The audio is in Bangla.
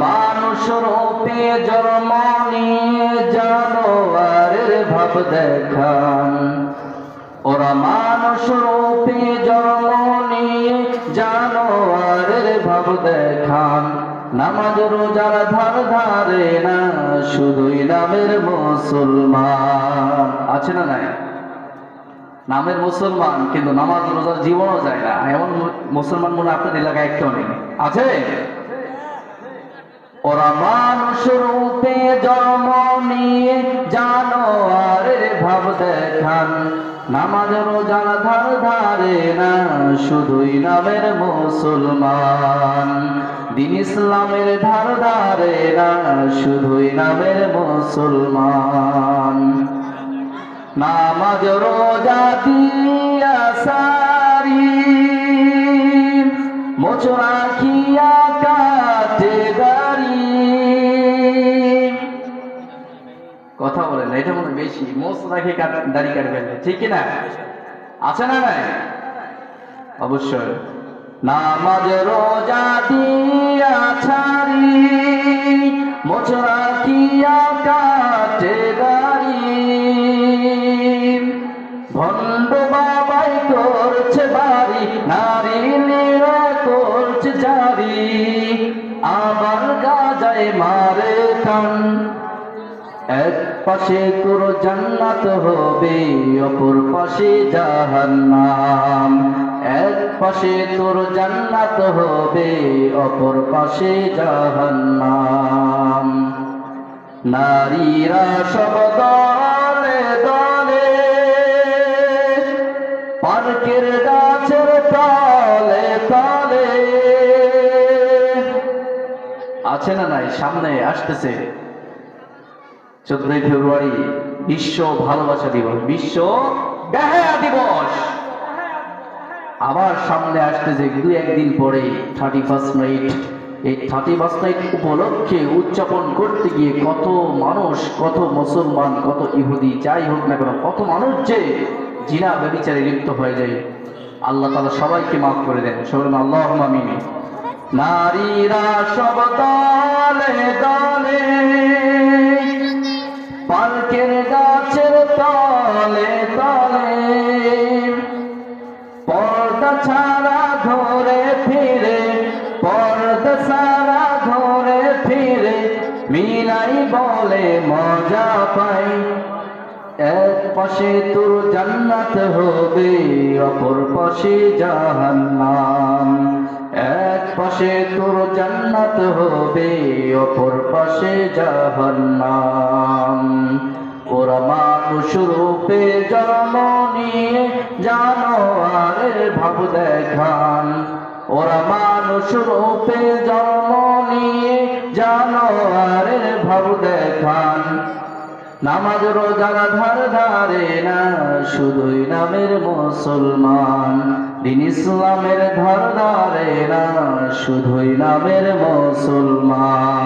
মানুষ রূপে জন্ম নিয়ে জানোয়ারের ভাব দেখান। ওরা মানুষ রূপে জন্ম নিয়ে জানোয়ারের ভাব দেখান। নামাজ রোজার ধার ধারে না, শুধুই নামের মুসলমান। আছে না নাই? নামের মুসলমান কিন্তু নামাজ রোজার জীবনও যায় না, এমন মুসলমান মনে আপনাদের এলাকায় একটাও নেই। আছে? ওরা মানুষ রূপে জন্ম নিয়ে জানোয়ারের ভাব দেখান। নামাজ রোজার ধার ধারে না, শুধুই নামের মুসলমান। দিন ইসলামের ধার ধারে না, শুধুই নামের মুসলমান। নামাজ রোজা দিয়া সারি, মোচ রাখিয়া কাটে দাড়ি। কথা বলেন না, এটা মনে বেশি মোচ রাখি দাড়ি কাটবেন, ঠিক কিনা? আছে না নাই? অবশ্যই। নামাজ রোজা দিয়া ছাড়ি, মোচ রাখিয়া কাটে দাড়ি। ভণ্ড বাবাই করছে বাড়ি, নারী লীলা করছে জারি। আবার গাজায় মারে কান। এক পাশে তোর জান্নাত হবে, অপর পাশে জাহান্নাম। এক পাশে তোর জান্নাত হবে, অপর পাশে জাহান্নাম। নারীরা সব দলে দলে, পার্কের গাছের তলে তলে। আছে না নাই? সামনে আসতেছে 14 ফেব্রুয়ারি বিশ্ব ভালোবাসা দিবস, বিশ্ব বেহায়া দিবস। আবার সামনে আসতেছে 2-1 দিন পরে 31st নাইট। এই 31st নাইট উপলক্ষে উদযাপন করতে গিয়ে কত মানুষ, কত মুসলমান, কত ইহুদি, যাই হোক না কেন, কত মানুষ যে জিনা ব্যভিচারে লিপ্ত হয়ে যায়। আল্লাহ তাআলা সবাইকে মাফ করে দেন, সবাই আল্লাহুম্মা আমিন। নারীরা সব দলে দলে, পার্কের গাছের তলে তলে। পর্দা ছাড়া ঘরে ফিরে, পর্দা ছাড়া ঘরে ফিরে। মিলাই বলে মজা পাই। এক পাশে তোর জান্নাত হবে, অপর পাশে জাহান্নাম। এক পাশে তোর জান্নাত হবে, অপর পাশে জাহান্নাম। ওরা মানুষ রূপে জন্ম নিয়ে জানোয়ারের ভাব দেখান। ওরা মানুষ রূপে জন্ম নিয়ে জানোয়ারের ভাব দেখান। নামাজ রোজার ধার ধারে না, শুধুই নামের মুসলমান। দিন ইসলামের ধার ধারে না, শুধুই নামের মুসলমান।